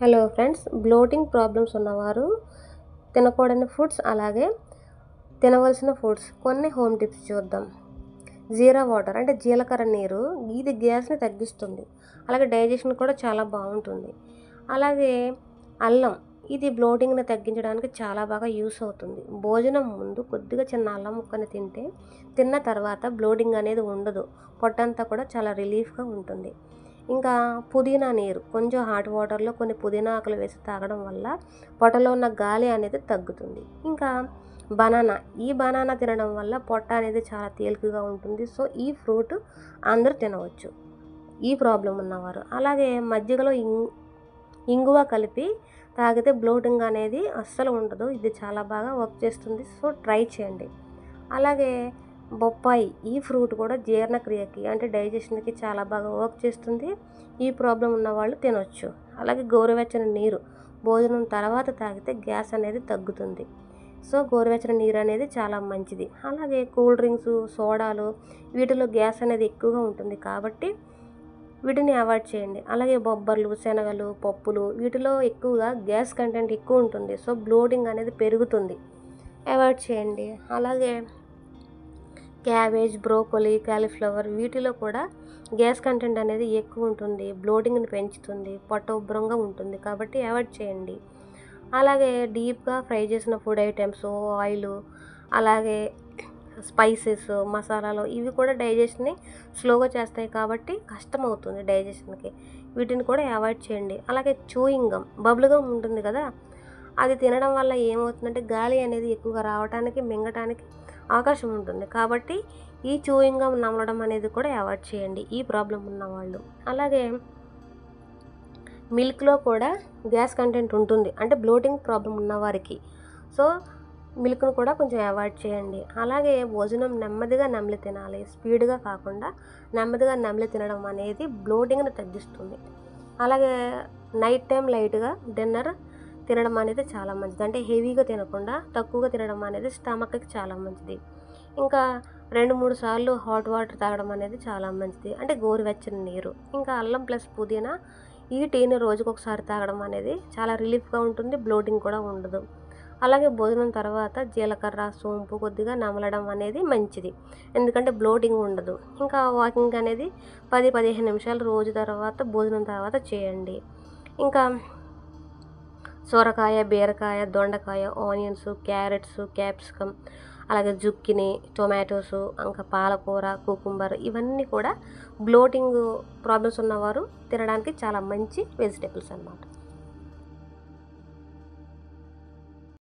Hello friends, bloating problems ఉన్నవారు తినకూడని foods అలాగే తినవలసిన foods కొన్ని హోమ్ టిప్స్ చూద్దాం. జీరా వాటర్ అంటే జీలకర్ర నీరు, ఇది గ్యాస్ని తగ్గిస్తుంది, అలాగే డైజెషన్ కూడా చాలా బాగుంటుంది. అలాగే అల్లం, ఇది బ్లోటింగ్ని తగ్గించడానికి చాలా బాగా యూస్ అవుతుంది. భోజనం ముందు కొద్దిగా చిన్న అల్లం ముక్కని తిన్న తర్వాత బ్లోటింగ్ అనేది ఉండదు, పొట్టంతా కూడా చాలా రిలీఫ్గా ఉంటుంది. ఇంకా పుదీనా నీరు, కొంచెం హాట్ వాటర్లో కొన్ని పుదీనా ఆకులు వేసి తాగడం వల్ల పొట్టలో ఉన్న గాలి అనేది తగ్గుతుంది. ఇంకా బనానా, ఈ బనానా తినడం వల్ల పొట్ట అనేది చాలా తేలికగా ఉంటుంది. సో ఈ ఫ్రూట్ అందరూ తినవచ్చు, ఈ ప్రాబ్లం ఉన్నవారు. అలాగే మజ్జిగలో ఇంగువ కలిపి తాగితే బ్లోటింగ్ అనేది అస్సలు ఉండదు, ఇది చాలా బాగా వర్క్ చేస్తుంది. సో ట్రై చేయండి. అలాగే బొప్పాయి, ఈ ఫ్రూట్ కూడా జీర్ణక్రియకి అంటే డైజెషన్కి చాలా బాగా వర్క్ చేస్తుంది. ఈ ప్రాబ్లం ఉన్న వాళ్ళు తినొచ్చు. అలాగే గోరువెచ్చని నీరు భోజనం తర్వాత తాగితే గ్యాస్ అనేది తగ్గుతుంది. సో గోరువెచ్చని నీరు అనేది చాలా మంచిది. అలాగే కూల్ డ్రింక్స్, సోడాలు, వీటిలో గ్యాస్ అనేది ఎక్కువగా ఉంటుంది కాబట్టి వీటిని అవాయిడ్ చేయండి. అలాగే బొబ్బర్లు, శనగలు, పప్పులు, వీటిలో ఎక్కువగా గ్యాస్ కంటెంట్ ఎక్కువ ఉంటుంది. సో బ్లోటింగ్ అనేది పెరుగుతుంది, అవాయిడ్ చేయండి. అలాగే క్యాబేజ్, బ్రోకోలీ, కాలీఫ్లవర్, వీటిలో కూడా గ్యాస్ కంటెంట్ అనేది ఎక్కువ ఉంటుంది, బ్లోటింగ్ని పెంచుతుంది, పొట్ట ఉబ్బరంగా ఉంటుంది కాబట్టి అవాయిడ్ చేయండి. అలాగే డీప్గా ఫ్రై చేసిన ఫుడ్ ఐటమ్స్, ఆయిల్, అలాగే స్పైసెస్, మసాలాలు, ఇవి కూడా డైజెషన్ని స్లోగా చేస్తాయి కాబట్టి కష్టం అవుతుంది డైజెషన్కి, వీటిని కూడా అవాయిడ్ చేయండి. అలాగే చూయింగ్ గమ్, బబుల్ గమ్ ఉంటుంది కదా, అది తినడం వల్ల ఏమవుతుందంటే గాలి అనేది ఎక్కువగా రావడానికి, మింగటానికి అవకాశం ఉంటుంది కాబట్టి ఈ చూయింగ్ గమ్ నమలడం అనేది కూడా అవాయిడ్ చేయండి ఈ ప్రాబ్లం ఉన్నవాళ్ళు. అలాగే మిల్క్లో కూడా గ్యాస్ కంటెంట్ ఉంటుంది, అంటే బ్లోటింగ్ ప్రాబ్లం ఉన్నవారికి. సో మిల్క్ను కూడా కొంచెం అవాయిడ్ చేయండి. అలాగే భోజనం నెమ్మదిగా నమిలి తినాలి, స్పీడ్గా కాకుండా నెమ్మదిగా నమిలి తినడం అనేది బ్లోటింగ్ని తగ్గిస్తుంది. అలాగే నైట్ టైం లైట్గా డిన్నర్ తినడం అనేది చాలా మంచిది, అంటే హెవీగా తినకుండా తక్కువగా తినడం అనేది స్టమక్కి చాలా మంచిది. ఇంకా 2-3 సార్లు హాట్ వాటర్ తాగడం అనేది చాలా మంచిది, అంటే గోరువెచ్చని నీరు. ఇంకా అల్లం ప్లస్ పుదీనా, ఈ టీని రోజుకొకసారి తాగడం అనేది చాలా రిలీఫ్గా ఉంటుంది, బ్లోటింగ్ కూడా ఉండదు. అలాగే భోజనం తర్వాత జీలకర్ర, సోంపు కొద్దిగా నమలడం అనేది మంచిది, ఎందుకంటే బ్లోటింగ్ ఉండదు. ఇంకా వాకింగ్ అనేది 10-15 నిమిషాలు రోజు తర్వాత భోజనం తర్వాత చేయండి. ఇంకా సొరకాయ, బీరకాయ, దొండకాయ, ఆనియన్స్, క్యారెట్స్, క్యాప్సికమ్, అలాగే జుక్కిని, టొమాటోస్, ఇంకా పాలకూర, కుకుంబర్, ఇవన్నీ కూడా బ్లోటింగ్ ప్రాబ్లమ్స్ ఉన్నవారు తినడానికి చాలా మంచి వెజిటేబుల్స్ అన్నమాట.